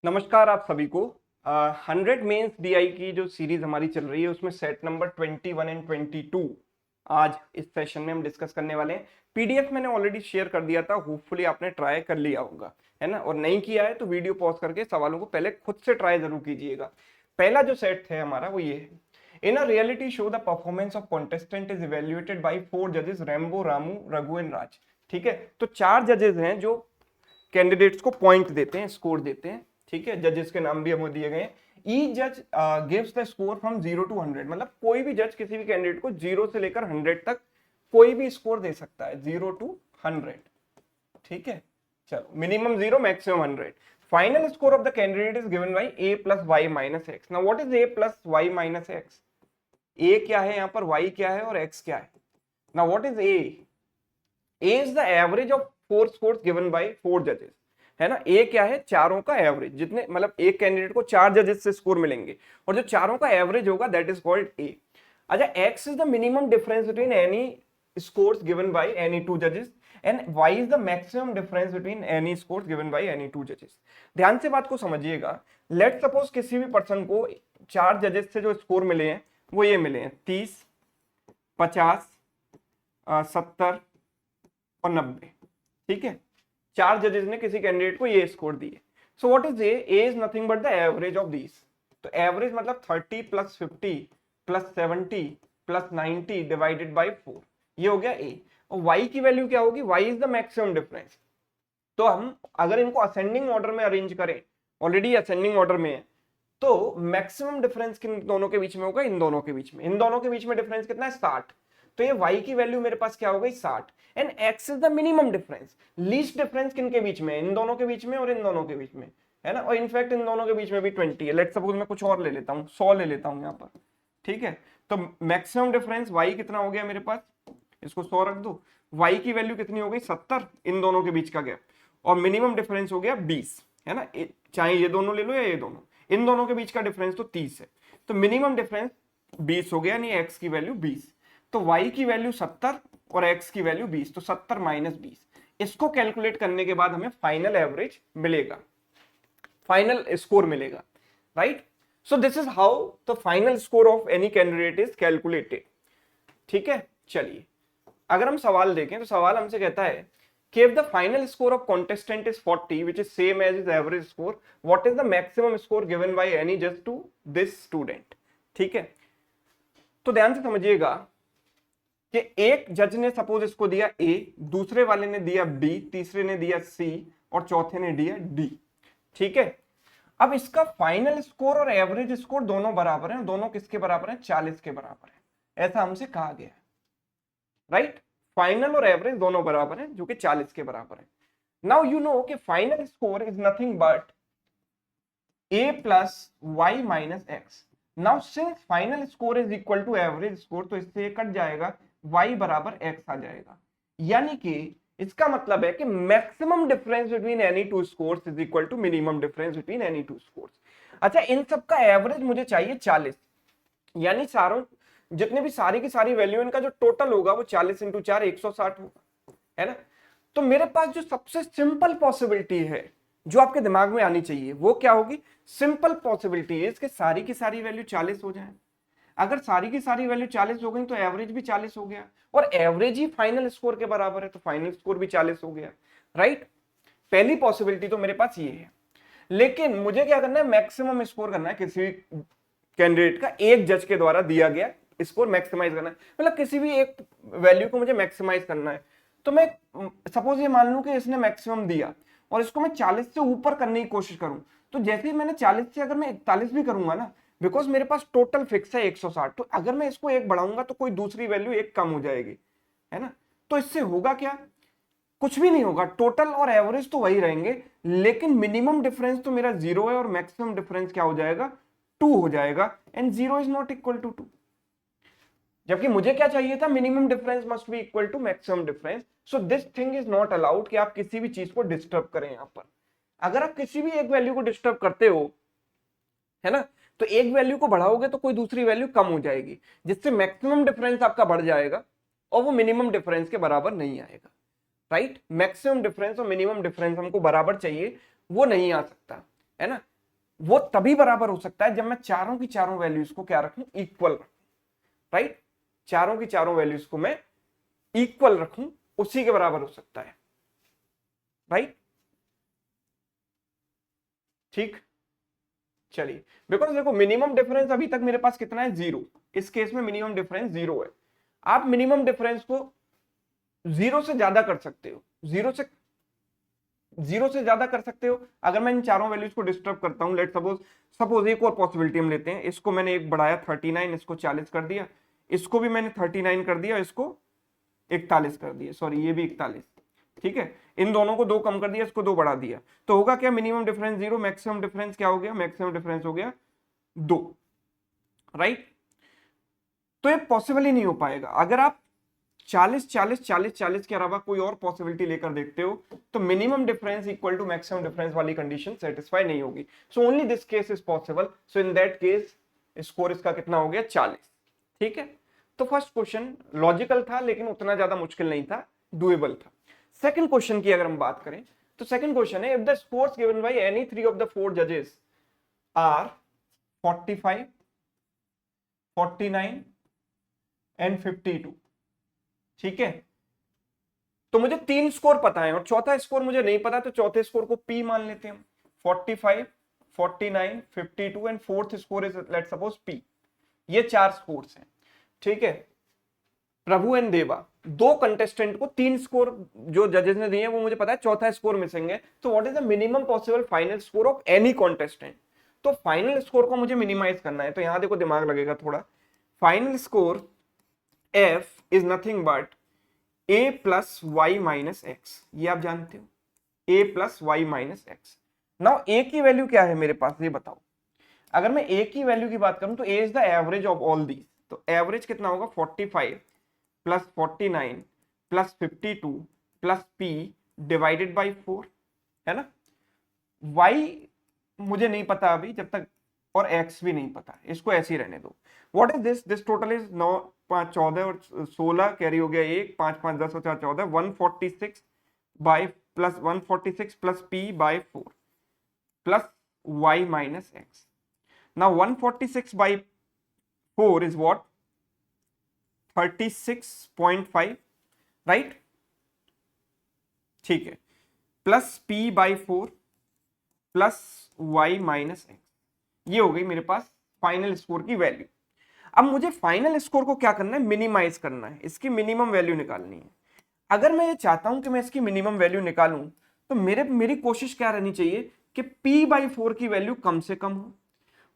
नमस्कार आप सभी को। 100 मेंस डीआई की जो सीरीज हमारी चल रही है उसमें सेट नंबर 21 एंड 22 आज इस सेशन में हम डिस्कस करने वाले हैं। पीडीएफ मैंने ऑलरेडी शेयर कर दिया था, होपफुली आपने ट्राई कर लिया होगा, है ना। और नहीं किया है तो वीडियो पॉज करके सवालों को पहले खुद से ट्राई जरूर कीजिएगा। पहला जो सेट है हमारा वो ये है। In a reality show the performance of contestant is evaluated by 4 जजेस, रैम्बो, रामू, रघु एंड राज। ठीक है, तो 4 जजेस हैं जो कैंडिडेट्स को पॉइंट देते हैं, स्कोर देते हैं। ठीक है, जजेस के नाम भी हमें दिए गए हैं। ईच जज gives the score from 0 to 100, मतलब कोई भी जज किसी भी कैंडिडेट को 0 से लेकर 100 तक कोई भी स्कोर दे सकता है, 0 to 100। ठीक है, चलो, minimum 0, maximum 100। Final score of the candidate is given by a plus y minus x। Now what is a plus y minus x? a क्या है यहाँ पर, y क्या है और x क्या है? Now what is a? a is the average of 4 scores given by 4 judges, है ना। ए क्या है, चारों का एवरेज, जितने मतलब एक कैंडिडेट को 4 जजेस से स्कोर मिलेंगे और जो चारों का एवरेज होगा दैट इज कॉल्ड ए। अच्छा, x is the minimum difference between any scores given by any 2 जजेस and y is the maximum difference between any scores given by any 2 जजेस। ध्यान से बात को समझिएगा। लेट सपोज किसी भी पर्सन को 4 जजेस से जो स्कोर मिले हैं वो ये मिले हैं 30, 50, 70 और 90। ठीक है, 4 जजेस ने किसी कैंडिडेट को ये स्कोर दिए। So what is a? A is nothing but the average of these. तो एवरेज मतलब 30 plus 50 plus 70 plus 90 divided by 4, ये हो गया ए। और y की वैल्यू क्या होगी? y is the maximum difference. तो हम अगर इनको असेंडिंग ऑर्डर में अरेंज करें, ऑलरेडी असेंडिंग ऑर्डर में है, तो मैक्सिमम डिफरेंस किन दोनों के बीच में होगा? इन दोनों के बीच में। इन दोनों के बीच में डिफरेंस कितना है? 60। तो ये y की वैल्यू मेरे पास क्या हो गई? 60। And x is the minimum difference. Least difference किन के बीच में? इन दोनों के बीच में और इन दोनों के बीच में, है ना। और इनफैक्ट इन दोनों के बीच में भी 20 है। लेट्स सपोज मैं कुछ और ले लेता हूँ, 100 ले लेता हूँ यहाँ पर। ठीक है, तो मैक्सिमम डिफरेंस y कितना हो गया मेरे पास? इसको 100 रख दो। y की वैल्यू कितनी हो गई? 70, इन दोनों के बीच का गैप। और मिनिमम डिफरेंस हो गया 20, है ना। चाहे ये दोनों ले लो या ये दोनों, इन दोनों के बीच का डिफरेंस तो 30 है। तो मिनिमम डिफरेंस 20 हो गया, यानी x की वैल्यू 20। तो y की वैल्यू 70 और x की वैल्यू 20, तो 70 माइनस 20। इसको कैलकुलेट करने के बाद हमें फाइनल एवरेज मिलेगा, फाइनल स्कोर मिलेगा, right. So this is how the final score of any candidate is calculated. ठीक है, चलिए अगर हम सवाल देखें तो सवाल हमसे कहता है कि if the final score of contestant is 40 which is same as his average score, what is the maximum score given by any judge to this student? ठीक है, तो ध्यान से समझिएगा कि एक जज ने सपोज इसको दिया A, दूसरे वाले ने दिया B, तीसरे ने दिया C और चौथे ने दिया D। ठीक है, अब इसका फाइनल स्कोर और एवरेज स्कोर दोनों बराबर हैं। दोनों किसके बराबर हैं? 40 के बराबर है, ऐसा हमसे कहा गया है, राइट। फाइनल और एवरेज दोनों बराबर हैं, जो कि 40 के बराबर है। नाउ यू नो कि final score is nothing but a plus y minus x. Now since final score is equal to average score, तो इससे कट जाएगा, y बराबर x आ जाएगा। यानी कि इसका मतलब है कि maximum difference between any two scores is equal to minimum difference between any two scores. अच्छा, इन सब का एवरेज मुझे चाहिए 40, यानी सारों जितने भी सारी की सारी वैल्यू, इनका जो टोटल होगा वो 40 इंटू 4 160 होगा, है ना। तो मेरे पास जो सबसे सिंपल पॉसिबिलिटी है जो आपके दिमाग में आनी चाहिए वो क्या होगी? सिंपल पॉसिबिलिटी है कि सारी की सारी वैल्यू 40 हो जाए। अगर सारी की सारी वैल्यू 40 हो गई तो एवरेज भी 40 हो गया, और एवरेज ही फाइनल स्कोर के बराबर है, तो फाइनल स्कोर भी 40 हो गया, राइट। पहली पॉसिबिलिटी तो मेरे पास ये है। लेकिन मुझे क्या करना है? मैक्सिमम स्कोर करना है किसी कैंडिडेट का, एक जज के द्वारा दिया गया स्कोर मैक्सिमाइज करना है, मतलब किसी भी एक वैल्यू को मुझे मैक्सिमाइज करना है। तो मैं सपोज ये मान लूं कि इसने मैक्सिमम दिया और इसको मैं 40 से ऊपर करने की कोशिश करूं, तो जैसे ही मैंने 40 से अगर मैं 41 भी करूंगा ना, बिकॉज मेरे पास टोटल फिक्स है 160, तो अगर मैं इसको एक बढ़ाऊंगा तो कोई दूसरी वैल्यू एक कम हो जाएगी, है ना। तो इससे होगा क्या? कुछ भी नहीं होगा, टोटल और एवरेज तो वही रहेंगे, लेकिन मिनिमम डिफरेंस तो मेरा 0 है और मैक्सिमम डिफरेंस क्या हो जाएगा? 2 हो जाएगा, and 0 is not equal to 2। जबकि मुझे क्या चाहिए था? Minimum difference must be equal to maximum difference. So this thing is not allowed कि आप किसी भी चीज को डिस्टर्ब करें यहां पर। अगर आप किसी भी एक वैल्यू को डिस्टर्ब करते हो, है ना, तो एक वैल्यू को बढ़ाओगे तो कोई दूसरी वैल्यू कम हो जाएगी, जिससे मैक्सिमम डिफरेंस आपका बढ़ जाएगा और वो मिनिमम डिफरेंस के बराबर नहीं आएगा, राइट। मैक्सिमम डिफरेंस और मिनिमम डिफरेंस हमको बराबर चाहिए, वो नहीं आ सकता, है ना। वो तभी बराबर हो सकता है जब मैं चारों की चारों वैल्यूज को क्या रखूं, इक्वल रखूं, राइट। चारों की चारों वैल्यूज को मैं इक्वल रखूं, उसी के बराबर हो सकता है, राइट। ठीक, चलिए, बिकॉज देखो मिनिमम डिफरेंस अभी तक मेरे पास कितना है, 0। इस केस में मिनिमम डिफरेंस 0 है। आप मिनिमम डिफरेंस को 0 से ज्यादा कर सकते हो, 0 से ज्यादा कर सकते हो। अगर मैं इन चारों वैल्यूज को डिस्टर्ब करता हूं, लेट सपोज सपोज एक और पॉसिबिलिटी हम लेते हैं, इसको मैंने एक बढ़ाया 39, इसको 40 कर दिया, इसको भी मैंने 39 कर दिया, इसको 41 कर दिया, सॉरी ये भी 41, ठीक है। इन दोनों को 2 कम कर दिया, इसको 2 बढ़ा दिया, तो होगा क्या, मिनिमम डिफरेंस 0, मैक्सिमम डिफरेंस क्या हो गया, मैक्सिमम डिफरेंस हो गया 2, राइट। तो ये पॉसिबल ही नहीं हो पाएगा। अगर आप 40 40 40 40 के अलावा कोई और पॉसिबिलिटी लेकर देखते हो तो minimum difference equal to maximum difference वाली कंडीशन सेटिस्फाई नहीं होगी। So only this case is possible. So in that case score इसका कितना हो गया, 40, ठीक है। तो फर्स्ट क्वेश्चन लॉजिकल था लेकिन उतना ज्यादा मुश्किल नहीं था, डुएबल था। सेकंड क्वेश्चन की अगर हम बात करें तो सेकंड क्वेश्चन है, if the scores given by any 3 of the 4 जजेस आर 45 49 एंड 52, ठीक है। तो मुझे 3 स्कोर पता है और चौथा स्कोर मुझे नहीं पता, तो चौथे स्कोर को P मान लेते हैं। 45 49 52 and fourth score is let suppose P। ये 4 स्कोर्स हैं, ठीक है। प्रभु एंड देवा, 2 कंटेस्टेंट को 3 स्कोर जो जजेस ने दिए हैं वो मुझे पता है, चौथा स्कोर मिसिंग है। तो what is the minimum possible final score of any contestant. तो फाइनल स्कोर को मुझे मिनिमाइज करना है, तो यहां देखो दिमाग लगेगा थोड़ा। Final score F is nothing but a plus y minus x, ये आप जानते हो, a plus y minus x. Now a की वैल्यू क्या है मेरे पास, ये बताओ। अगर मैं a की वैल्यू की बात करूं तो a is the average of all these, तो एवरेज कितना होगा, 45 plus 49 plus 52 plus p divided by 4, है ना। y मुझे नहीं पता अभी जब तक, और x भी नहीं पता, इसको ऐसे ही रहने दो। What is this, this total is 9 5 14 और 16 कैरी हो गया 1 5 5 10 और 4 14, 146 by plus 146 plus p by 4 plus y minus x। Now 146 by 4 is what, 36.5, right, ठीक है, plus p by 4 plus y minus x. ये हो गई मेरे पास फाइनल स्कोर की वैल्यू। अब मुझे फाइनल स्कोर को क्या करना है, मिनिमाइज करना है, इसकी मिनिमम वैल्यू निकालनी है। अगर मैं ये चाहता हूं कि मैं इसकी मिनिमम वैल्यू निकालूं तो मेरी कोशिश क्या रहनी चाहिए कि p बाई 4 की वैल्यू कम से कम हो,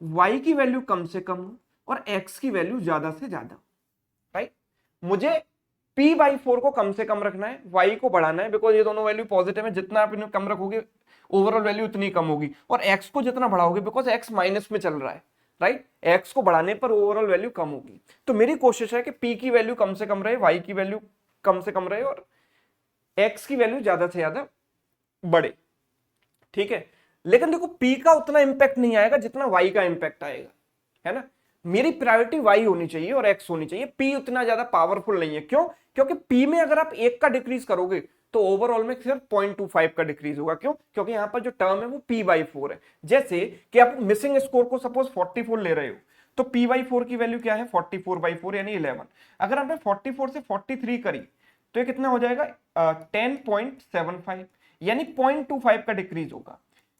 y की वैल्यू कम से कम हो और x की वैल्यू ज्यादा से ज्यादा, राइट। मुझे p बाई 4 को कम से कम रखना है, y को बढ़ाना है, बिकॉज ये दोनों वैल्यू पॉजिटिव है, जितना आप इन्हें कम रखोगे ओवरऑल वैल्यू उतनी कम होगी, और x को जितना बढ़ाओगे, बिकॉज x माइनस में चल रहा है, राइट, x को बढ़ाने पर ओवरऑल वैल्यू कम होगी। तो मेरी कोशिश है कि p की वैल्यू कम से कम रहे, y की वैल्यू कम से कम रहे और x की वैल्यू ज्यादा से ज्यादा बढ़े, ठीक है। लेकिन देखो p का उतना इंपैक्ट नहीं आएगा जितना y का इंपैक्ट आएगा, है ना। मेरी प्रायोरिटी y होनी चाहिए और x होनी चाहिए, p उतना ज्यादा पावरफुल नहीं है। क्यों, क्योंकि p में अगर आप 1 का डिक्रीज करोगे तो ओवरऑल में सिर्फ 0.25 का डिक्रीज होगा। क्यों, क्योंकि यहां पर जो टर्म है वो p बाई 4 है। जैसे कि आप मिसिंग स्कोर को सपोज 44 ले रहे हो तो p बाई 4 की वैल्यू क्या है, 44 बाई 4 यानी 11। अगर आपने 44 से 43 करी तो ये कितना हो जाएगा, 10.75, यानी 0.25 का डिक्रीज होगा।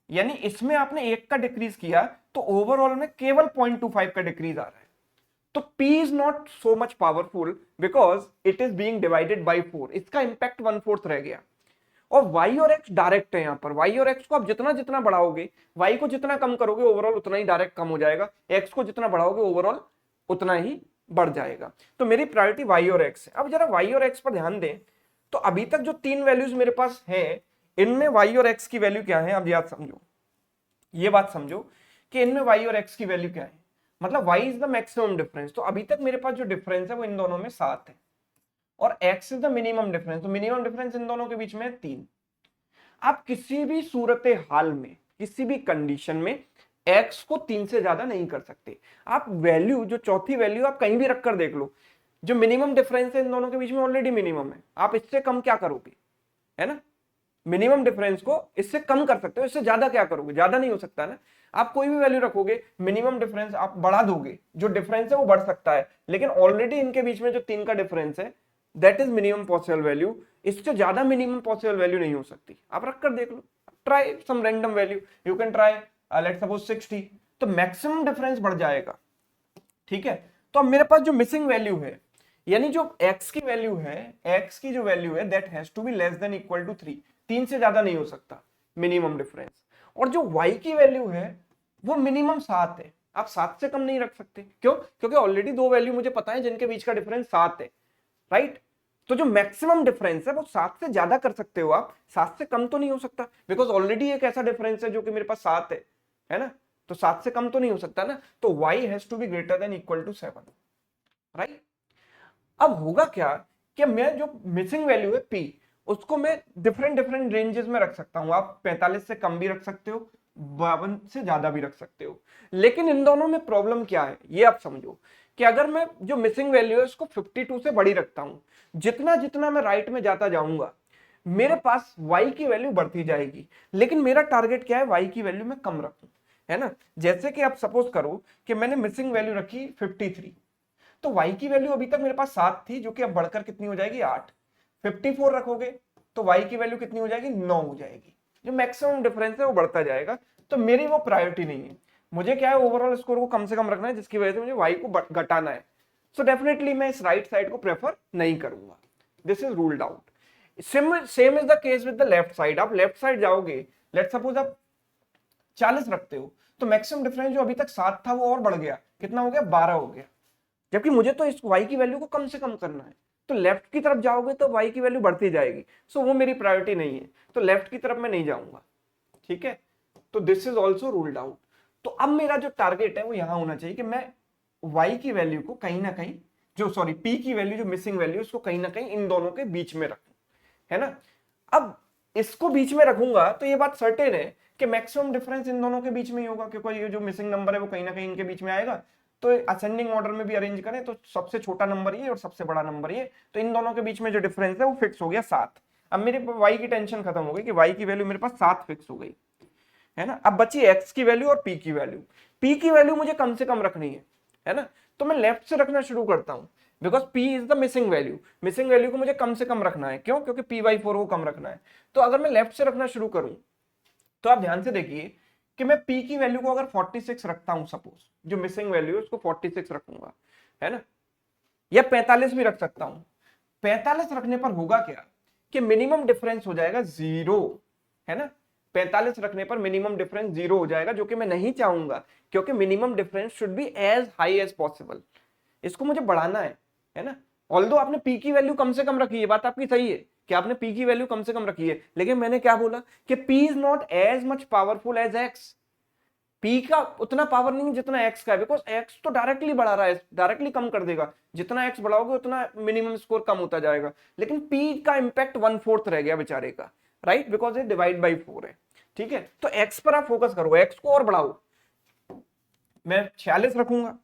यानी इसमें आपने 1 का डिक्रीज किया तो ओवरऑल में केवल 0.25 का डिक्रीज आ रहा है। तो P is not so much powerful because it is being divided by 4, इसका इंपैक्ट 1/4 रह गया। और y और x डायरेक्ट है, यहां पर y और x को आप जितना जितना बढ़ाओगे, y को जितना कम करोगे ओवरऑल उतना ही डायरेक्ट कम हो जाएगा, x को जितना बढ़ाओगे ओवरऑल उतना ही बढ़ जाएगा। तो मेरी प्रायोरिटी y और x है। अब जरा y और x पर ध्यान दें तो अभी तक जो 3 वैल्यूज मेरे पास हैं इनमें y और x की वैल्यू क्या है, अब याद समझो, ये बात समझो कि इनमें y और x की वैल्यू क्या है, मतलब y is the maximum difference. तो अभी तक मेरे पास जो डिफरेंस है वो इन दोनों में 7 है और x is the minimum difference, तो मिनिमम डिफरेंस इन दोनों के बीच में 3। आप किसी भी सूरत हाल में, किसी भी कंडीशन में x को 3 से ज्यादा नहीं कर सकते। आप वैल्यू, जो चौथी वैल्यू आप कहीं भी रखकर देख लो, जो मिनिमम डिफरेंस है इन दोनों के बीच में ऑलरेडी मिनिमम है, आप इससे कम क्या करोगे, है ना। मिनिमम डिफरेंस को इससे कम कर सकते हो, इससे ज्यादा क्या करोगे, ज्यादा नहीं हो सकता ना। आप कोई भी वैल्यू रखोगे, मिनिमम डिफरेंस आप बढ़ा दोगे, जो डिफरेंस है वो बढ़ सकता है, लेकिन ऑलरेडी इनके बीच में जो 3 का डिफरेंस है that is minimum possible value. इससे ज्यादा मिनिमम पॉसिबल वैल्यू नहीं हो सकती। आप रख कर देख लो, try some random value, you can try let's suppose 60, तो मैक्सिमम डिफरेंस बढ़ जाएगा। ठीक है, तो अब मेरे पास जो मिसिंग वैल्यू है, यानी जो x की वैल्यू है, x की जो वैल्यू है that has to be less than equal to 3, 3 से ज्यादा नहीं हो सकता मिनिमम डिफरेंस। और जो y की वैल्यू है वो मिनिमम 7 है, आप 7 से कम नहीं रख सकते। क्यों? क्योंकि ऑलरेडी 2 वैल्यू मुझे पता है जिनके बीच का डिफरेंस 7 है, राइट। तो जो मैक्सिमम डिफरेंस है वो 7 से ज्यादा कर सकते हो आप, 7 से कम तो नहीं हो सकता, बिकॉज ऑलरेडी एक ऐसा डिफरेंस है जो कि मेरे पास 7 है ना, तो 7 से कम तो नहीं हो सकता ना, तो y has to be greater than equal to 7, right. अब होगा क्या कि मैं जो मिसिंग वैल्यू है p, उसको मैं डिफरेंट डिफरेंट रेंजेस में रख सकता हूं। आप 45 से कम भी रख सकते हो, 52 से ज्यादा भी रख सकते हो, लेकिन इन दोनों में प्रॉब्लम क्या है ये आप समझो, कि अगर मैं जो मिसिंग वैल्यू है उसको 52 से बड़ी रखता हूं, जितना जितना मैं राइट में जाता जाऊंगा मेरे पास y की वैल्यू बढ़ती जाएगी, लेकिन मेरा टारगेट क्या है, y की वैल्यू मैं कम रखूं, है ना। जैसे कि आप सपोज करो कि मैंने मिसिंग वैल्यू रखी 53, तो y की वैल्यू अभी तक मेरे पास 7 थी, जो कि अब बढ़कर कितनी हो जाएगी 8। 54 रखोगे तो y की वैल्यू कितनी हो जाएगी 9 हो जाएगी, जो मैक्सिमम डिफरेंस है वो बढ़ता जाएगा। तो मेरी वो प्रायोरिटी नहीं है, मुझे क्या है ओवरऑल स्कोर को कम से कम रखना है, जिसकी वजह से मुझे y को घटाना है। सो डेफिनेटली मैं इस राइट साइड को प्रेफर नहीं करूंगा, this is ruled out. Same is the case with the left side. आप लेफ्ट साइड जाओगे, लेट्स सपोज आप 40 रखते हो, तो मैक्सिमम डिफरेंस जो अभी तक 7 था वो और बढ़ गया, कितना हो गया 12 हो गया, जबकि मुझे तो इस y की वैल्यू को कम से कम करना है। तो लेफ्ट की तरफ जाओगे तो y की वैल्यू बढ़ती जाएगी, सो वो मेरी प्रायोरिटी नहीं है, तो लेफ्ट की तरफ मैं नहीं जाऊंगा। ठीक है, तो this is also ruled out. तो अब मेरा जो टारगेट है वो यहां होना चाहिए कि मैं y की वैल्यू को कहीं ना कहीं, जो सॉरी p की वैल्यू जो मिसिंग वैल्यू उसको कहीं ना कहीं इन दोनों के बीच में रखूं, है ना। अब इसको बीच में रखूंगा तो ये बात सर्टेन है कि मैक्सिमम डिफरेंस इन दोनों के बीच में ही होगा, क्योंकि ये जो मिसिंग नंबर है वो कहीं ना कहीं इनके बीच में आएगा। तो असेंडिंग ऑर्डर में भी अरेंज करें तो सबसे छोटा नंबर ये और सबसे बड़ा नंबर ये, तो इन दोनों के बीच में जो डिफरेंस है वो फिक्स हो गया 7। अब मेरे y की टेंशन खत्म हो गई कि y की वैल्यू मेरे पास 7 फिक्स हो गई, है ना। अब बची x की वैल्यू और p की वैल्यू। p की वैल्यू मुझे कम से कम रखनी है ना, तो मैं लेफ्ट से रखना शुरू करता हूं, because p is the missing value. Missing value को मुझे कम से कम रखना है, क्यों? क्योंकि p/4 को कम रखना है। तो अगर मैं लेफ्ट से रखना शुरू करूं तो आप ध्यान से देखिए कि मैं p की वैल्यू को अगर 46 रखता हूं, सपोज जो मिसिंग वैल्यू है उसको 46 रखूंगा, है ना, या 45 भी रख सकता हूं। 45 रखने पर होगा क्या कि मिनिमम डिफरेंस हो जाएगा 0, है ना। 45 रखने पर मिनिमम डिफरेंस 0 हो जाएगा, जो कि मैं नहीं चाहूंगा, क्योंकि minimum difference should be as high as possible. इसको मुझे बढ़ाना है ना। ऑल्दो आपने p की वैल्यू कम से कम रखी है, बात आपकी सही है कि आपने p की वैल्यू कम से कम रखी है, लेकिन मैंने क्या बोला कि p is not as much powerful as x। p का उतना पावर नहीं जितना x का है, बिकॉज x तो डायरेक्टली बढ़ा रहा है, डायरेक्टली कम कर देगा, जितना x बढ़ाओगे उतना मिनिमम स्कोर कम होता जाएगा, लेकिन p का इंपैक्ट 1/4 रह गया बेचारे का, राइट, बिकॉज ये डिवाइड बाई 4 है। ठीक है, तो x पर आप फोकस करो, x को और बढ़ाओ। मैं 46 रखूंगा,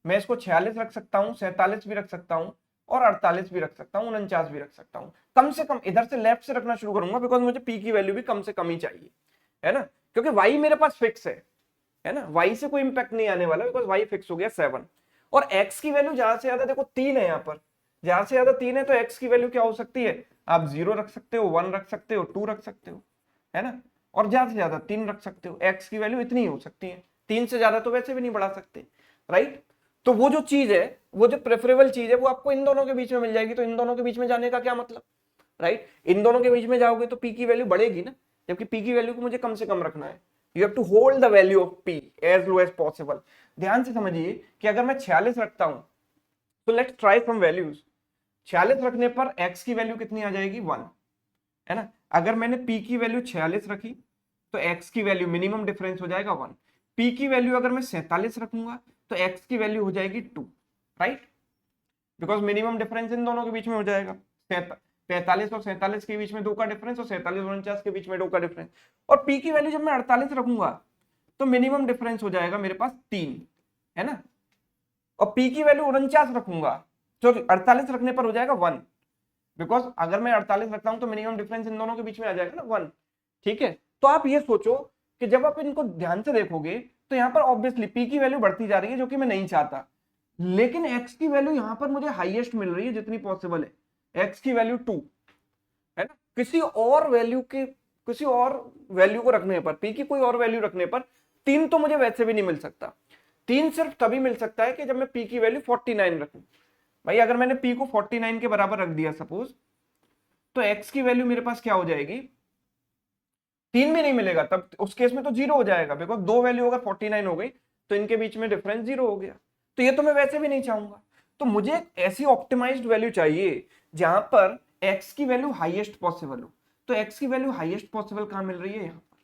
मैं इसको 46 रख सकता हूं, 47 भी रख सकता हूं, और 48 भी रख सकता हूं, 49 भी रख सकता हूं। कम से कम इधर से लेफ्ट से रखना शुरू करूंगा, बिकॉज मुझे p की वैल्यू भी कम से कम ही चाहिए, है ना, क्योंकि y मेरे पास फिक्स है ना, y से कोई इंपैक्ट नहीं आने वाला, बिकॉज y फिक्स हो गया 7। और x की वैल्यू ज्यादा से ज्यादा देखो 3 है, यहाँ पर ज्यादा से ज्यादा 3 है, तो x की वैल्यू क्या हो सकती है, आप 0 रख सकते हो, 1 रख सकते हो, 2 रख सकते हो, है ना, और ज्यादा से ज्यादा 3 रख सकते हो। x की वैल्यू इतनी हो सकती है, 3 से ज्यादा तो वैसे भी नहीं बढ़ा सकते, राइट। तो वो जो चीज है, वो जो प्रेफरेबल चीज है, वो आपको इन दोनों के बीच में मिल जाएगी। तो इन दोनों के बीच में जाने का क्या मतलब, राइट, इन दोनों के बीच में जाओगे तो p की वैल्यू बढ़ेगी ना, जबकि p की वैल्यू को मुझे कम से कम रखना है। You have to hold the value of p as low as possible. ध्यान से समझिए कि अगर मैं 46 रखता हूं तो लेट्स ट्राई फ्रॉम वैल्यूज। 46 रखने पर x की वैल्यू कितनी आ जाएगी 1, है ना। अगर मैंने p की वैल्यू 46 रखी तो x की वैल्यू मिनिमम डिफरेंस हो जाएगा 1। p की वैल्यू अगर मैं 47 रखूंगा तो x की वैल्यू हो जाएगी 2, right, because minimum difference in दोनों के बीच में हो जाएगा। 45 और 47 के बीच में 2 का डिफरेंस, और 47 और 49 के बीच में 2 का डिफरेंस। और p की वैल्यू जब मैं 48 रखूंगा तो मिनिमम डिफरेंस हो जाएगा मेरे पास 3, है ना। और p की वैल्यू 49 रखूंगा तो 48 रखने पर हो जाएगा 1, बिकॉज अगर मैं 48 रखता हूं तो मिनिमम डिफरेंस इन दोनों के बीच में आ जाएगा ना 1। ठीक है, तो आप ये सोचो कि जब आप इनको ध्यान से देखोगे तो यहाँ पर ऑब्वियसली पी की वैल्यू बढ़ती जा रही है जो कि मैं नहीं चाहता, लेकिन एक्स की वैल्यू यहाँ पर मुझे हाईएस्ट मिल रही है जितनी पॉसिबल है, एक्स की वैल्यू 2 है ना। किसी और वैल्यू को रखने पर, पी की कोई और वैल्यू रखने पर 3 तो मुझे वैसे भी नहीं मिल सकता। 3 सिर्फ तभी मिल सकता है कि जब मैं पी की वैल्यू 49 रखूं। भाई अगर मैंने पी को 49 के बराबर रख दिया सपोज, तो एक्स की वैल्यू मेरे पास क्या हो जाएगी, 3 भी नहीं मिलेगा, तब उस केस में तो 0 हो जाएगा, बिकॉज दो वैल्यू अगर 49 हो गई तो इनके बीच में डिफरेंस 0 हो गया। तो ये तो मैं वैसे भी नहीं चाहूंगा। तो मुझे एक ऐसी ऑप्टिमाइज्ड वैल्यू चाहिए जहां पर एक्स की वैल्यू हाईएस्ट पॉसिबल हो। तो एक्स की वैल्यू हाईएस्ट पॉसिबल कहां मिल रही है, यहां पर।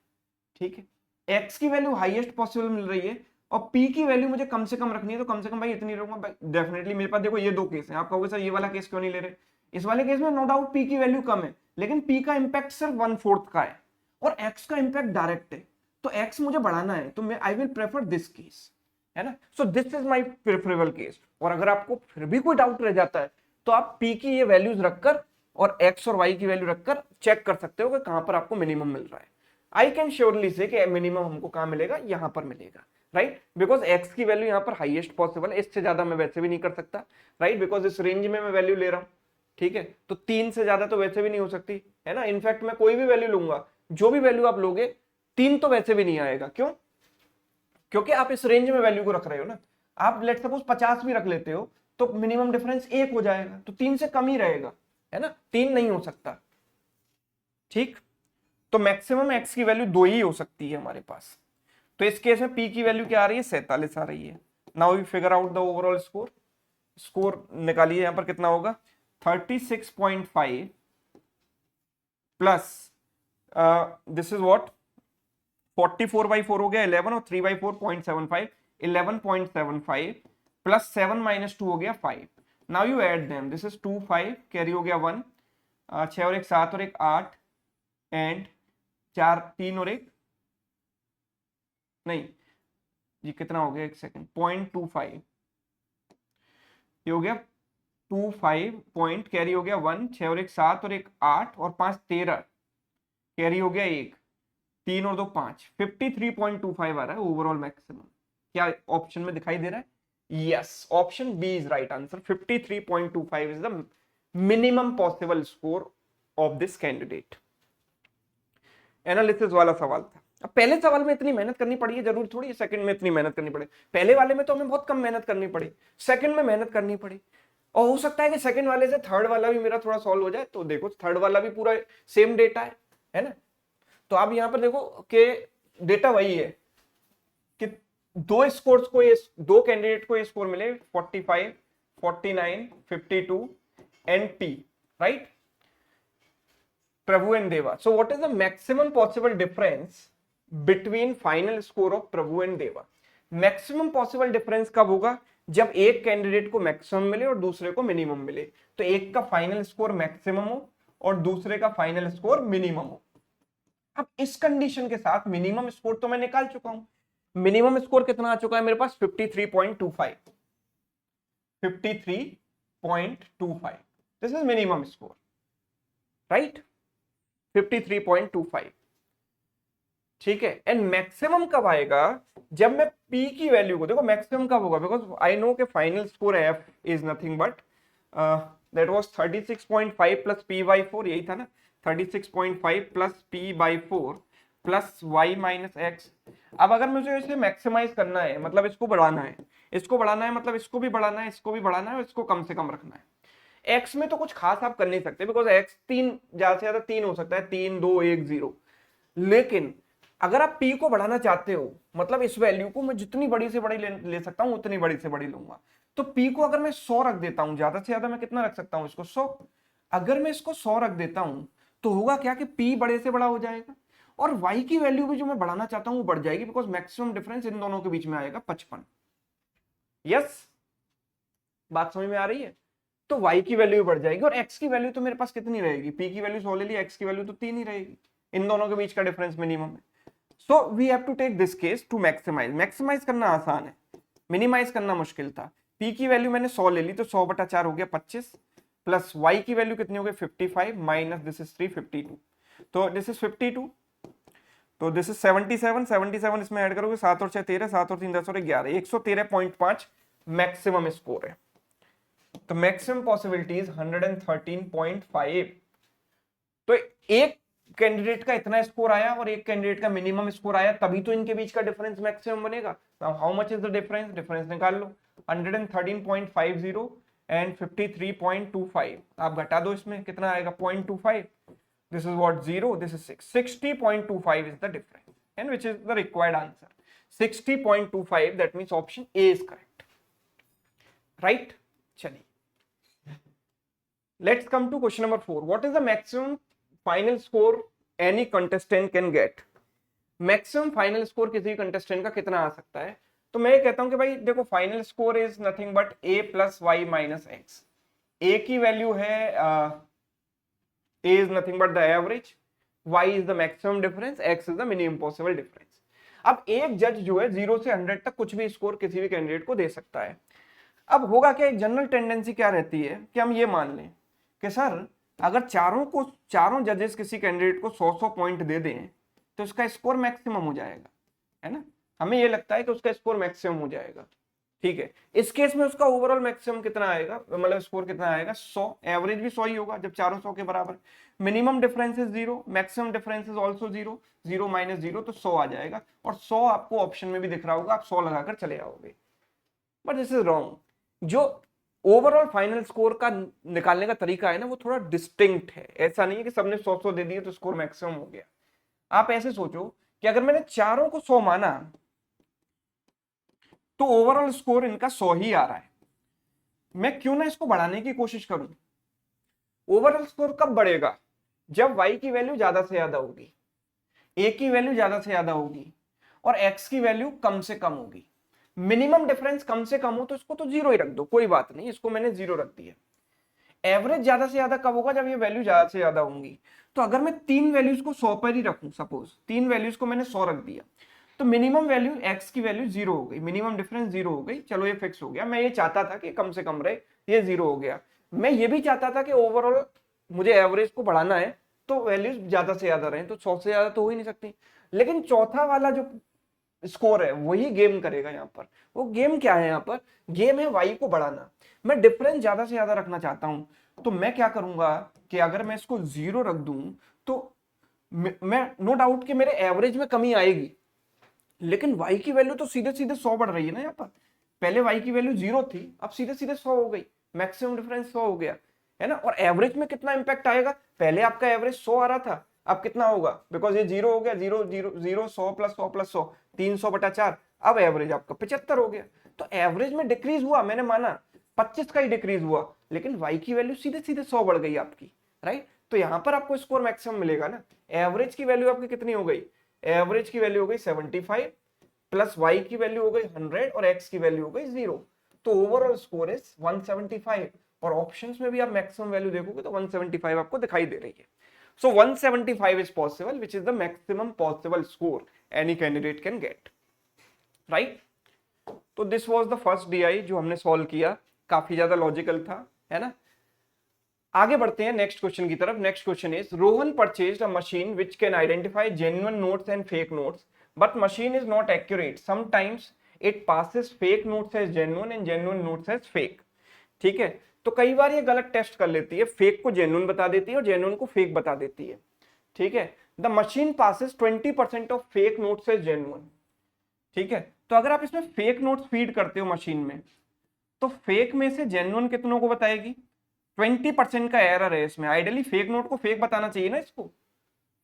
ठीक है, एक्स की वैल्यू हाईएस्ट पॉसिबल मिल रही है और पी की वैल्यू मुझे कम से कम रखनी है, तो कम से कम भाई इतनी रहूंगा। भाई डेफिनेटली मेरे पास देखो ये दो केस हैं, आप कहोगे सर ये वाला केस क्यों नहीं ले रहे। इस वाले केस में नो डाउट पी की वैल्यू कम है, लेकिन पी का इंपैक्ट सिर्फ 1/4 का है और एक्स का इंपैक्ट डायरेक्ट है। तो एक्स मुझे बढ़ाना है तो मैं I will prefer this case, है ना। सो this is my preferable case. और अगर आपको फिर भी कोई डाउट रह जाता है तो आप पी की ये वैल्यूज रखकर और एक्स और वाई की वैल्यू रखकर चेक कर सकते हो कि कहां पर आपको मिनिमम मिल रहा है। आई कैन श्योरली से कि मिनिमम हमको कहां मिलेगा, यहां पर मिलेगा, राइट। बिकॉज एक्स की वैल्यू यहां पर हाईएस्ट पॉसिबल है, इससे ज्यादा मैं वैसे भी नहीं कर सकता, राइट, बिकॉज इस रेंज में मैं वैल्यू ले रहा हूं। ठीक है, तो 3 से ज्यादा तो वैसे भी नहीं हो सकती, है ना। इनफैक्ट मैं कोई भी वैल्यू लूंगा, जो भी वैल्यू आप लोगे 3 तो वैसे भी नहीं आएगा। क्यों? क्योंकि आप इस रेंज में वैल्यू को रख रहे हो ना। आप लेट सपोज 50 भी रख लेते हो तो मिनिमम डिफरेंस 1 हो जाएगा, तो 3 से कम ही रहेगा, है ना, 3 नहीं हो सकता। ठीक, तो मैक्सिमम एक्स की वैल्यू 2 ही हो सकती है हमारे पास। तो इस केस में पी की वैल्यू क्या आ रही है, 47 आ रही है। Now we figure out the overall score. Score निकालिए, यहां पर कितना होगा, 36.5 प्लस दिस इज व्हाट 44/4 हो गया 11 और 3/4 0.75, 11.75 प्लस 7 माइनस 2 हो गया 5। Now you add them, this is 2 5 carry हो गया 1, 6 और 1 7 और 1 8 एंड 4 3 और 1 नहीं, ये कितना हो गया, एक सेकंड, 0.25 ये हो गया 25 पॉइंट, कैरी हो गया 1, 6 और 1 7 और 1 8 और 5 13 कैरी हो गया 1, 3 और 2 5, 53.25 आ रहा है ओवरऑल मैक्सिमम। क्या ऑप्शन में दिखाई दे रहा है? Yes, option B is right answer. 53.25 is the minimum possible score of this candidate. Analysis वाला सवाल था। अब पहले सवाल में इतनी मेहनत करनी पड़ी है, जरूर थोड़ी सेकंड में इतनी मेहनत करनी पड़े। पहले वाले में तो हमें बहुत कम मेहनत करनी पड़ी, सेकंड में मेहनत करनी पड़ी। और हो सकता है कि सेकंड वाले से थर्ड वाला भी मेरा थोड़ा सॉल्व हो जाए। तो देखो थर्ड वाला भी पूरा सेम डेटा है ना। तो आप यहां पर देखो कि डेटा वही है कि दो स्कोर्स को, ये दो कैंडिडेट को ये स्कोर मिले 45 49 52 and T, right, Prabhu and Deva. So what is the maximum possible difference between final score of Prabhu and Deva? Maximum possible difference कब होगा? जब एक कैंडिडेट को मैक्सिमम मिले और दूसरे को मिनिमम मिले। तो एक का फाइनल स्कोर मैक्सिमम हो और दूसरे का फाइनल स्कोर मिनिमम हो। अब इस कंडीशन के साथ मिनिमम स्कोर तो मैं निकाल चुका हूं। मिनिमम स्कोर कितना आ चुका है मेरे पास? 53.25। 53.25 this is minimum score, right, 53.25। ठीक है, एंड मैक्सिमम कब आएगा? जब मैं P की वैल्यू को, देखो मैक्सिमम कब होगा, बिकॉज आई नो के final score F is nothing but that was 36.5 plus P/4, यही था ना, 36.5 plus P/4 plus y minus x. अब अगर मुझे इसे मैक्सिमाइज करना है, मतलब इसको बढ़ाना है, इसको बढ़ाना है, मतलब इसको भी बढ़ाना है, इसको भी बढ़ाना है और इसको कम से कम रखना है। एक्स में तो कुछ खास आप कर नहीं सकते, बिकॉज एक्स 3 ज्यादा से ज्यादा 3 हो सकता है, 3 2 1 0। लेकिन अगर आप पी को बढ़ाना चाहते हो, मतलब इस वैल्यू को मैं जितनी बड़ी से बड़ी ले सकता हूं उतनी बड़ी से बड़ी लूंगा। तो पी को अगर मैं 100 रख देता हूं, ज्यादा से ज्यादा मैं कितना रख सकता हूं इसको, 100। अगर मैं इसको 100 रख देता हूं तो होगा क्या कि पी बड़े से बड़ा हो जाएगा और वाई की वैल्यू भी जो मैं बढ़ाना चाहता हूं वो बढ़ जाएगी, बिकॉज मैक्सिमम डिफरेंस इन दोनों के बीच में आएगा 55। यस, बात समझ में आ रही है? तो y की वैल्यू बढ़ जाएगी और x की वैल्यू तो मेरे पास कितनी रहेगी? p की वैल्यू 100 ले ली, x की वैल्यू तो 3 ही रहेगी। इन दोनों के बीच का डिफरेंस मिनिमम है। So we have to take this case to maximise. Maximise करना आसान है, मिनिमाइज करना मुश्किल था। p की वैल्यू मैंने 100 ले ली, तो 100/4 हो गया 25 प्लस y की वैल्यू कितनी हो गई 55 माइनस दिस इज 3 52, तो दिस इज 52, तो दिस इज 77, 77 इसमें ऐड करोगे 7 और 6 13, 7 और 3 10 और 11, 113.5 मैक्सिमम स्कोर है। तो मैक्सिमम पॉसिबिलिटी इज 113.5। तो एक कैंडिडेट का इतना स्कोर आया और एक कैंडिडेट का मिनिमम स्कोर आया, तभी तो इनके बीच का डिफरेंस मैक्सिमम बनेगा। How much is the difference, difference निकाल लो, 113.50 एंड 53.25, आप घटा दो, इसमें कितना आएगा 0.25, this is what 0, this is 6, 60.25 is the difference and which is the required answer, 60.25, that means option A is correct, right? चलिए, let's come to question number 4, what is the maximum final score any contestant can get? Maximum final score किसी contestant का कितना आ सकता है? तो मैं ये कहता हूं कि भाई देखो, final score is nothing but a plus y minus x. a की वैल्यू है a is nothing but the average, y is the maximum difference, x is the minimum possible difference। अब एक जज जो है 0 से 100 तक कुछ भी स्कोर किसी भी कैंडिडेट को दे सकता है। अब होगा क्या, एक जनरल टेंडेंसी क्या रहती है कि हम ये मान लें कि सर अगर चारों जजेस किसी कैंडिडेट को 100 पॉइंट दे दें तो उसका स्कोर मैक्सिमम हो जाएगा, है ना? हमें ये लगता है कि उसका स्कोर मैक्सिमम हो जाएगा, ठीक है। इस केस में उसका ओवरऑल मैक्सिमम कितना आएगा, मतलब स्कोर कितना आएगा 100, एवरेज भी 100 ही होगा जब चारों 100 के बराबर। Minimum difference is 0, maximum difference is also 0, 0 minus 0 तो 100 आ जाएगा, और 100 आपको ऑप्शन में भी दिख रहा होगा, आप 100 लगाकर चले आओगे। But this is wrong. जो ओवरऑल फाइनल स्कोर का निकालने का तरीका है ना, वो थोड़ा डिस्टिंक्ट है। ऐसा नहीं है कि सबने 100 दे दिए तो स्कोर मैक्सिमम हो गया। आप ऐसे सोचो कि अगर मैंने चारों को 100 माना तो ओवरऑल स्कोर इनका 100 ही आ रहा है, मैं क्यों ना इसको बढ़ाने की कोशिश करूं। ओवरऑल स्कोर कब बढ़ेगा, जब y की वैल्यू ज्यादा से ज्यादा होगी, a की वैल्यू ज्यादा से ज्यादा होगी और x की वैल्यू कम से कम होगी। मिनिमम डिफरेंस कम से कम हो तो इसको तो 0 ही रख दो, कोई बात नहीं, इसको मैंने 0 रख दिया। एवरेज ज्यादा से ज्यादा कब होगा, जब ये वैल्यू ज्यादा से ज्यादा होंगी। तो अगर मैं तीन वैल्यूज को 100 पर ही रखूं, सपोज तीन वैल्यूज को मैंने 100 रख दिया, तो मिनिमम वैल्यू x की वैल्यू 0 हो गई, मिनिमम डिफरेंस 0 हो गई, चलो ये फिक्स हो गया। मैं ये चाहता था कि कम से कम रहे, ये 0 हो गया। मैं ये भी चाहता था कि ओवरऑल मुझे एवरेज को बढ़ाना है तो वैल्यूज ज्यादा से ज्यादा रहे, तो 100 से ज्यादा तो हो ही नहीं सकती। लेकिन चौथा वाला जो स्कोर है वही गेम करेगा यहाँ पर। वो गेम क्या है यहाँ पर, गेम है y को बढ़ाना। मैं डिफरेंस ज्यादा से ज्यादा रखना चाहता हूं, तो मैं क्या करूंगा कि अगर मैं इसको 0 रख दूं तो मैं नो डाउट कि मेरे एवरेज में कमी आएगी, लेकिन y की वैल्यू तो सीधे सीधे 100 बढ़ रही है ना। यहाँ पर पहले y की वैल्यू 0 थी, अब सीधे सीधे 100 हो गई, मैक्सिमम डिफरेंस 100 हो गया, है ना। और एवरेज में कितना इंपैक्ट आएगा, पहले आपका एवरेज 100 आ रहा था, अब कितना होगा, बिकॉज ये 0 हो गया, 0 0 0 100 प्लस 100 प्लस 100 300/4, अब एवरेज आपका 75 हो गया। तो एवरेज में डिक्रीज हुआ, मैंने माना 25 का ही डिक्रीज हुआ, लेकिन y की वैल्यू सीधे सीधे 100 बढ़ गई आपकी, राइट। तो यहां पर आपको स्कोर मैक्सिमम मिलेगा ना। एवरेज की वैल्यू आपकी कितनी हो गई, एवरेज की वैल्यू हो गई 75 प्लस y की वैल्यू हो गई 100 और x की वैल्यू हो गई 0, तो ओवरऑल स्कोर इज 175। और ऑप्शंस में भी आप मैक्सिमम वैल्यू देखोगे तो 175 आपको दिखाई दे रही है। So 175 is possible, which is the maximum possible score any candidate can get, right? तो this was the first DI जो हमने सॉल्व किया, काफी ज्यादा लॉजिकल था, है ना। आगे बढ़ते हैं नेक्स्ट क्वेश्चन की तरफ। Next question is, Rohan purchased a machine which can identify genuine notes and fake notes, but machine is not accurate. Sometimes it passes fake notes as genuine and genuine notes as fake. ठीक है, तो कई बार ये गलत test कर लेती है, fake को जेन्युइन बता देती है और जेन्युइन को फेक बता देती है, ठीक है। The machine passes 20% of fake notes as genuine, ठीक है। तो अगर आप इसमें फेक नोट्स फीड करते हो मशीन में, तो फेक में से जेन्युइन कितनों को बताएगी, 20% का एरर है इसमें। आइडियली फेक नोट को फेक बताना चाहिए ना, इसको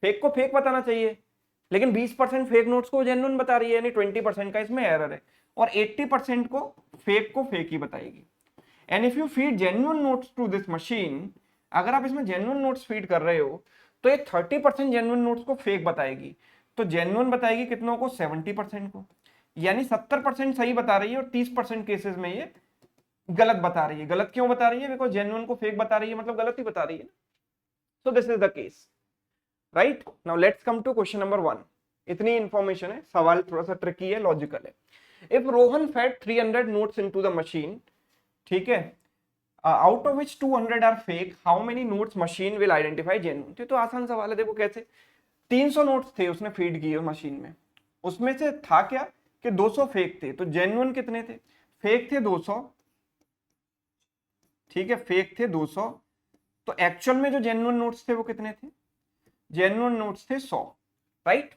फेक को फेक बताना चाहिए, लेकिन 20% फेक नोट्स को जेन्युइन बता रही है, यानी 20% का इसमें एरर है, और 80% को फेक ही बताएगी। And if you feed genuine notes to this machine, अगर आप इसमें जेन्युइन नोट्स फीड कर रहे हो तो ये 30% जेन्युइन नोट्स को फेक बताएगी, तो जेन्युइन बताएगी कितनों को, 70% को, यानी 70% सही बता रही है और 30% केसेस में ये गलत बता रही है। गलत क्यों बता रही है, बिकॉज जेन्युइन को फेक बता रही है, मतलब गलत ही बता रही है। So this is the case, right. Now let's come to question number 1। इतनी इंफॉर्मेशन है, सवाल थोड़ा सा ट्रिकी है, लॉजिकल है। If Rohan fed 300 notes into the machine, ठीक है, out of which 200 are fake, how many notes machine will identify genuine. तो आसान सवाल है, देखो कैसे। 300 नोट्स थे उसने फीड किए मशीन में, उसमें से था क्या कि 200 फेक थे, तो जेन्युइन कितने थे? फेक थे 200, ठीक है, फेक थे 200। तो एक्चुअल में जो जेन्युइन नोट्स थे वो कितने थे? जेन्युइन नोट्स थे 100, राइट।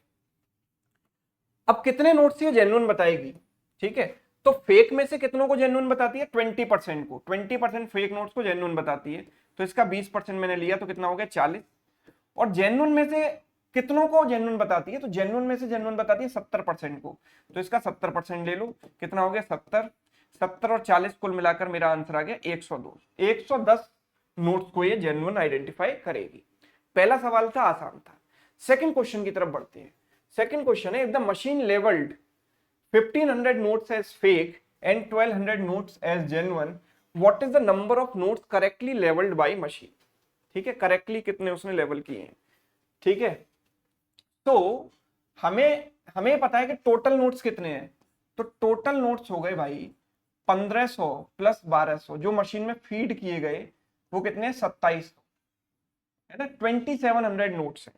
अब कितने नोट्स थे जेन्युइन बताएगी, ठीक है। तो फेक में से कितनों को जेन्युइन बताती है? 20% को, 20% फेक नोट्स को जेन्युइन बताती है। तो इसका 20% मैंने लिया, तो कितना हो गया? 40। और जेन्युइन में से कितनों को जेन्युइन बताती है? तो जेन्युइन में से जेन्युइन बताती है 70% को। तो इसका 70% ले लो, कितना हो गया? 70। 70 और 40 कुल मिलाकर मेरा आंसर आ गया 102। 110 नोट्स को ये जेन्युइन आइडेंटिफाई करेगी। पहला सवाल था, आसान था। सेकंड क्वेश्चन की तरफ बढ़ते हैं। सेकंड क्वेश्चन है, if the machine labelled 1500 notes as fake and 1200 notes as genuine, what is the number of notes correctly leveled by machine? ठीक है, करेक्टली कितने उसने लेवल किए हैं, ठीक है। तो हमें हमें पता है कि टोटल नोट्स कितने हैं। तो टोटल नोट्स हो गए भाई 1500 प्लस 1200, जो मशीन में फीड किए गए वो कितने हैं? 2700, है ना। 2700 नोट्स है।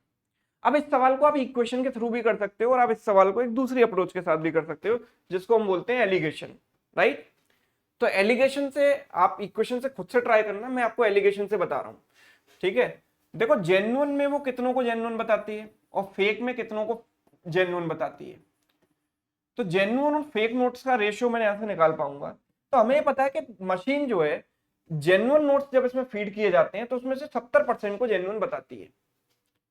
अब इस सवाल को आप इक्वेशन के थ्रू भी कर सकते हो, और आप इस सवाल को एक दूसरी अप्रोच के साथ भी कर सकते हो, जिसको हम बोलते हैं एलिगेशन, राइट। तो एलिगेशन से आप इक्वेशन से खुद से ट्राई करना, मैं आपको एलिगेशन से बता रहा हूं, ठीक है। देखो, जेन्युइन में वो कितनों को जेन्युइन बताती है और फेक में कितनों को जेन्युइन बताती है। तो जेन्युइन और फेक नोट्स का रेशियो मैंने यहां से निकाल पाऊंगा। तो हमें पता है कि मशीन जो है, जेन्युइन नोट्स जब इसमें फीड किए जाते हैं तो उसमें से 70% को जेन्युइन बताती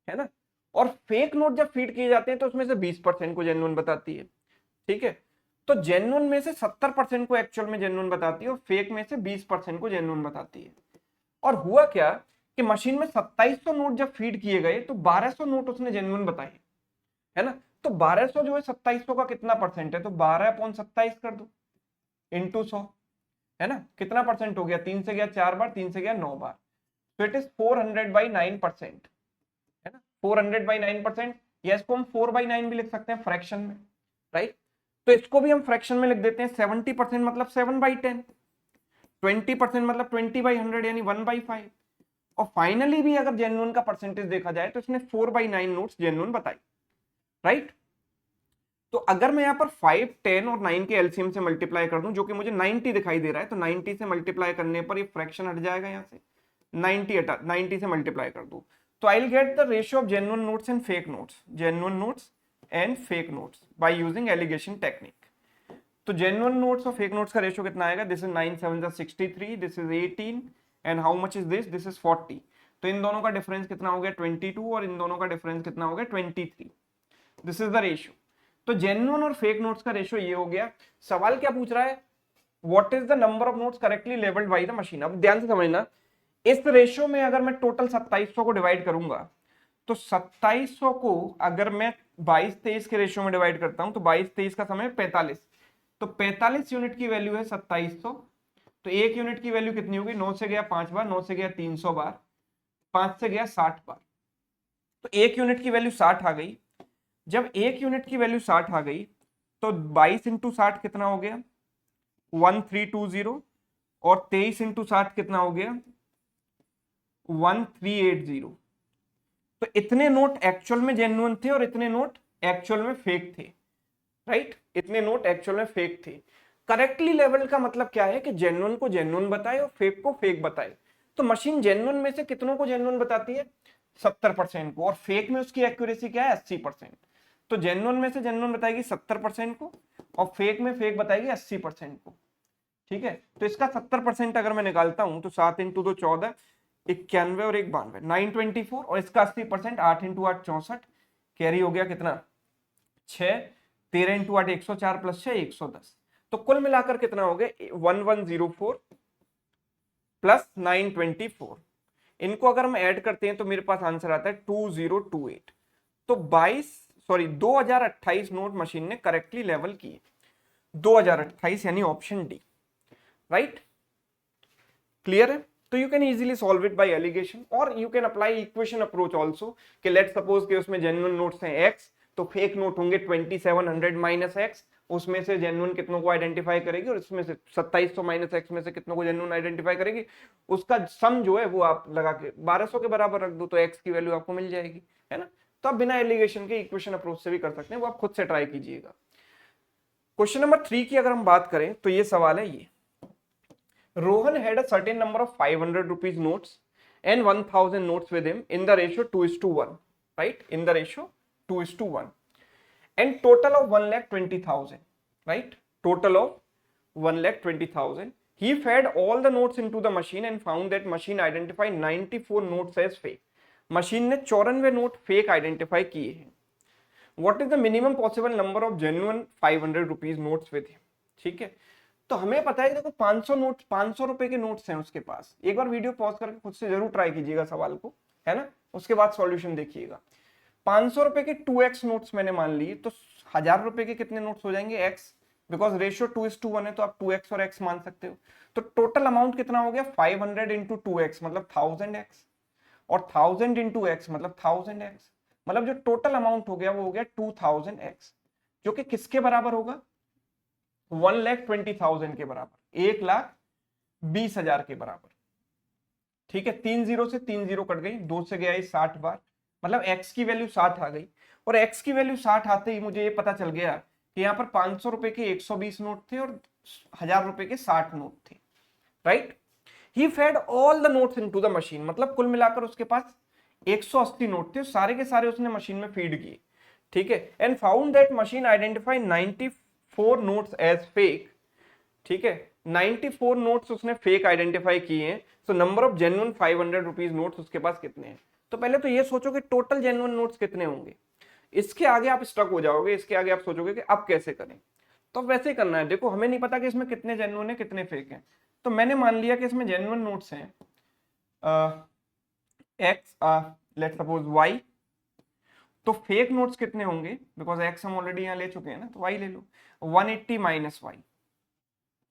है ना। और फेक नोट जब फीड किए जाते हैं तो उसमें से 20% को जेन्युइन बताती है, ठीक है। तो जेन्युइन में से 70% को एक्चुअल में जेन्युइन बताती है और फेक में से 20% को जेन्युइन बताती है। और हुआ क्या कि मशीन में 2700 नोट जब फीड किए गए तो 1200 नोट उसने जेन्युइन बताए, है ना। तो 1200 जो है 2700 का कितना परसेंट है? तो 12/27 कर दो, इंटू 100, है ना। कितना परसेंट हो गया? 3 से गया 4 बार, 3 से गया 9 बार। तो इट इज 400/9%, है ना। 400/9%, या इसको हम 4/9 भी लिख सकते हैं फ्रैक्शन में, राइट। तो इसको भी हम फ्रैक्शन में लिख देते हैं। 70% मतलब 7/10, 20% मतलब 20/100 यानी 1/5। और फाइनली भी अगर जेन्युइन का परसेंटेज देखा जाए तो इसने 4/9 नोट्स जेन्युइन बताई, राइट। तो अगर मैं यहाँ पर 5, 10 और 9 के एलसीएम से मल्टीप्लाई कर दूं, जो कि मुझे 90 दिखाई दे रहा है, तो 90 से मल्टीप्लाई करने पर ये फ्रैक्शन हट जाएगा यहाँ से। 90 से मल्टीप्लाई कर दूं तो I will get the ratio of genuine notes and fake notes, genuine notes and fake notes by using alligation technique. तो जेन्युइन नोट्स और फेक नोट्स का रेशियो कितना आएगा? This is 9 7 63, this is 18, and how much is this? This is 40। तो इन दोनों का difference कितना हो गया? 22, और इन दोनों का डिफरेंस कितना हो गया? 23। This is the ratio. तो जेन्युइन और फेक नोट्स का रेशियो ये हो गया। सवाल क्या पूछ रहा है? What is the number of notes correctly labelled by the machine. अब ध्यान से समझना, इस रेशियो में अगर मैं टोटल 2700 को डिवाइड करूंगा, तो 2700 को अगर मैं 22-23 के रेशियो में डिवाइड करता हूं, तो 22-23 का समय 45, तो 45 यूनिट की वैल्यू है 2700। तो एक यूनिट की वैल्यू कितनी होगी? 9 से गया 5 बार, 9 से गया 300 बार, 5 से गया 60 बार। तो एक यूनिट की वैल्यू 60 आ गई। जब एक यूनिट की वैल्यू 60 आ गई तो 22 इंटू 60 कितना हो गया? 1320। और 23 इंटू 60 कितना हो गया? 1380। तो इतने नोट एक्चुअल में जेन्युइन थे और इतने नोट एक्चुअल में फेक थे, राइट। इतने नोट एक्चुअल में फेक थे। करेक्टली लेवल का मतलब क्या है कि जेन्युइन को जेन्युइन बताए और फेक को फेक बताए। तो मशीन जेन्युइन में से कितनों को जेन्युइन बताती है? 70% को। और फेक में उसकी एक्यूरेसी क्या है? 80%। तो जेन्युइन में से जेन्युइन बताएगी 70% को, और फेक में फेक बताएगी 80% को, ठीक है। तो इसका 70% अगर मैं निकालता हूं तो 7 इंटू 2 14, 91 और 1 92, 924। और इसका 80%, 8 इंटू 8 64, कैरी हो गया कितना? 6। 13 इंटू 8 104 प्लस 6 110। तो कुल मिलाकर कितना हो गया? 1104 प्लस 924। इनको अगर हम ऐड करते हैं तो मेरे पास आंसर आता है 2028। तो 2028 नोट मशीन ने करेक्टली लेवल किए। 2028 यानी ऑप्शन डी, राइट। क्लियर है? तो you can easily solve it by alligation, और you can apply equation approach also कि लेट्स सपोज कि उसमें जेन्युइन नोट्स हैं x, तो फेक नोट होंगे 2700 माइनस x, उसमें से जेन्युइन कितनों को आइडेंटिफाई करेगी और इसमें से 2700 माइनस एक्स में से कितनों को जेन्युइन आइडेंटिफाई करेगी, उसका सम जो है वो आप लगा के 1200 के बराबर रख दो तो एक्स की वैल्यू आपको मिल जाएगी, है ना। तो आप बिना एलिगेशन के इक्वेशन अप्रोच से भी कर सकते हैं, वो आप खुद से ट्राई कीजिएगा। क्वेश्चन नंबर 3 की अगर हम बात करें तो ये सवाल है, ये Rohan had a certain number of 500 rupees notes and 1000 notes with him in the ratio 2:1, right, in the ratio 2:1, and total of 1,20,000, right, total of 1,20,000. He fed all the notes into the machine and found that machine identified 94 notes as fake. Machine ने 94 note fake identify किए हैं। What is the minimum possible number of genuine 500 rupees notes with him? ठीक है, तो हमें पता है कि देखो 500 नोट, 500 रुपए के नोट्स हैं उसके पास। एक बार वीडियो पॉज करके खुद से जरूर ट्राई कीजिएगा सवाल को, है ना, उसके बाद सॉल्यूशन देखिएगा। 500 रुपए के 2x नोट्स मैंने मान लिए, तो 1000 रुपए के कितने नोट्स हो जाएंगे x, बिकॉज रेशियो 2:1 है तो आप 2x और x मान सकते हो। तो टोटल अमाउंट कितना हो गया 500 इंटू 2x मतलब 1000x, और 1000 इंटू x मतलब 1000x, मतलब जो टोटल अमाउंट हो गया वो हो गया 2000x, जो कि किसके बराबर होगा 1,20,000 के बराबर, 1,20,000 के बराबर। ठीक है, 3 जीरो से 3 जीरो कट गई, 2 से गया 60 बार, मतलब x की वैल्यू 60 आ गई। और x की वैल्यू 60 आते ही मुझे ये पता चल गया कि यहाँ पर 500 रुपए के 120 नोट थे और 1000 रुपए के 60 नोट थे, right. He fed all the notes into the machine, मतलब कुल मिलाकर उसके पास 180 नोट थे, सारे के सारे उसने मशीन में फीड किए, ठीक है। And found that machine identify 94 notes as fake, ठीक है, 94 नोट्स उसने फेक आइडेंटिफाई किए हैं। So number of genuine 500 rupees notes उसके पास कितने हैं। तो पहले तो ये सोचो कि टोटल जेन्युइन नोट्स कितने होंगे, इसके आगे आप स्टक हो जाओगे, इसके आगे आप सोचोगे कि अब कैसे करें। तो वैसे ही करना है, देखो हमें नहीं पता कि इसमें कितने जेन्युइन है कितने फेक हैं, तो मैंने मान लिया कि इसमें जेन्युइन नोट्स हैं एक्स, लेट्स सपोज वाई, तो फेक नोट्स कितने होंगे, बिकॉज एक्स हम ऑलरेडी यहाँ ले चुके हैं ना, तो वाई ले लो, 180 माइनस वाई,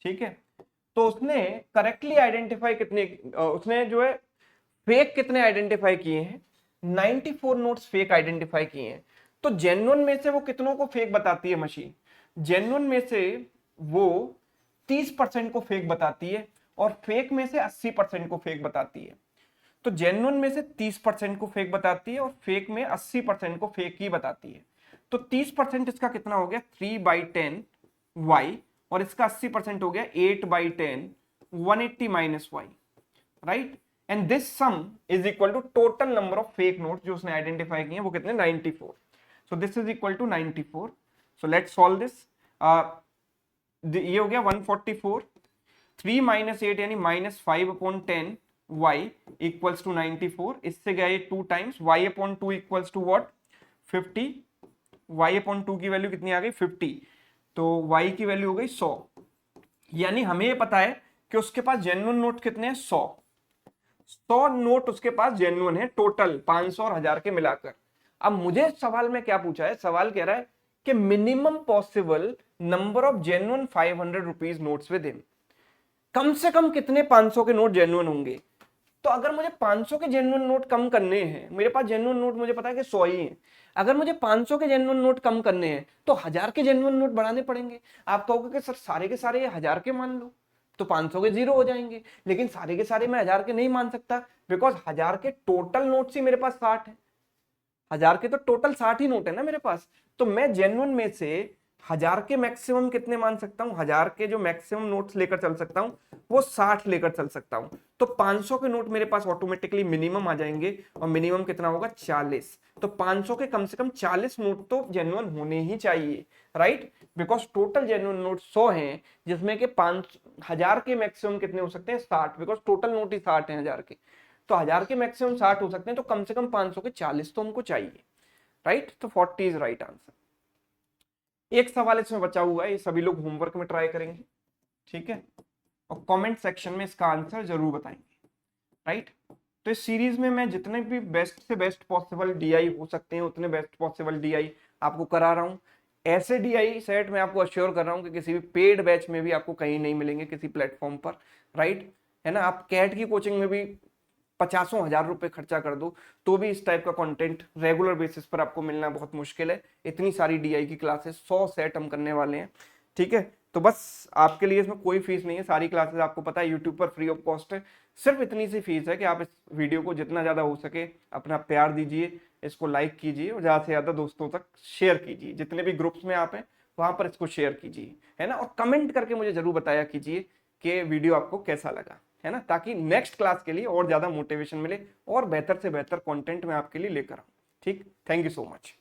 ठीक है। तो उसने करेक्टली आइडेंटिफाई कितने, उसने जो है फेक कितने आइडेंटिफाई किए हैं, 94 नोट्स फेक आइडेंटिफाई किए हैं। तो जेन्युइन में से वो कितनों को फेक बताती है मशीन, जेन्युइन में से वो 30% को फेक बताती है और फेक में से 80% को फेक बताती है। तो जेन्युइन में से 30% को फेक बताती है और फेक में 80% को फेक ही बताती है। तो 30% इसका कितना हो गया 3/10 y, और इसका 80% हो गया 8/10, 180 minus y, right. And this sum is equal to total number of fake note जो उसने आइडेंटिफाई किए हैं वो कितने 94। So this is equal to 94। So let's solve this. ये हो गया 144, 3 माइनस 8 यानी -5/10 y इक्वल्स टू 94, इससे गया ये 2 times, y/2 equals to what 50, y/2 की वैल्यू कितनी आ गई 50, तो y की वैल्यू हो गई 100। यानी हमें ये पता है कि उसके पास जेन्युइन नोट कितने हैं 100 नोट उसके पास जेन्युइन है, टोटल 500 और 1000 के मिलाकर। अब मुझे सवाल में क्या पूछा है, सवाल कह रहा है कि minimum possible number of genuine 500 rupees notes with him, कम से कम कितने 500 के नोट जेन्युइन होंगे। तो अगर मुझे 500 के जेन्युइन नोट कम करने हैं, मेरे पास जेन्युइन नोट मुझे पता है कि 100 ही है, अगर मुझे 500 के जेन्युइन नोट कम करने हैं तो 1000 के जेन्युइन नोट बढ़ाने पड़ेंगे। आप कहोगे कि सर सारे के सारे 1000 के मान लो, तो 500 के जीरो हो जाएंगे, लेकिन सारे के सारे मैं 1000 के नहीं मान सकता, बिकॉज 1000 के टोटल नोट्स ही मेरे पास 60 है, 1000 के तो टोटल 60 ही नोट है ना मेरे पास। तो मैं जेन्युइन में से 1000 के मैक्सिमम कितने मान सकता हूं, 1000 के जो मैक्सिमम नोट्स लेकर चल सकता हूं वो 60 लेकर चल सकता हूं। तो 500 के नोट मेरे पास ऑटोमेटिकली मिनिमम आ जाएंगे, और मिनिमम कितना होगा 40। तो 500 के कम से कम 40 नोट तो जेन्युइन होने ही चाहिए, right, because total genuine note 100 हैं, जिसमें के 1000 के मैक्सिमम कितने हो सकते हैं 60, बिकॉज टोटल नोट ही 60 है 1000 के, तो 1000 के मैक्सिमम 60 हो सकते हैं, तो कम से कम 500 के 40 तो हमको चाहिए, राइट। तो 40 इज राइट आंसर। एक सवाल इसमें बचा हुआ है, ये सभी लोग होमवर्क में ट्राई करेंगे, ठीक है, और कमेंट सेक्शन में इसका आंसर जरूर बताएंगे, राइट। तो इस सीरीज में मैं जितने भी बेस्ट से बेस्ट पॉसिबल डीआई हो सकते हैं उतने बेस्ट पॉसिबल डीआई आपको करा रहा हूँ। ऐसे डीआई सेट मैं आपको अश्योर कर रहा हूँ कि किसी भी पेड बैच में भी आपको कहीं नहीं मिलेंगे किसी प्लेटफॉर्म पर, राइट, है ना। आप कैट की कोचिंग में भी पचासों हजार रुपए खर्चा कर दो तो भी इस टाइप का कंटेंट रेगुलर बेसिस पर आपको मिलना बहुत मुश्किल है। इतनी सारी डीआई की क्लासेस 100 सेट हम करने वाले हैं, ठीक है। तो बस आपके लिए इसमें कोई फीस नहीं है, सारी क्लासेस आपको पता है यूट्यूब पर फ्री ऑफ कॉस्ट है। सिर्फ इतनी सी फीस है कि आप इस वीडियो को जितना ज्यादा हो सके अपना प्यार दीजिए, इसको लाइक कीजिए और ज्यादा से ज्यादा दोस्तों तक शेयर कीजिए, जितने भी ग्रुप्स में आप हैं वहां पर इसको शेयर कीजिए, है ना। और कमेंट करके मुझे जरूर बताया कीजिए कि वीडियो आपको कैसा लगा, है ना, ताकि नेक्स्ट क्लास के लिए और ज्यादा मोटिवेशन मिले और बेहतर से बेहतर कंटेंट मैं आपके लिए लेकर आऊं। ठीक, थैंक यू सो मच।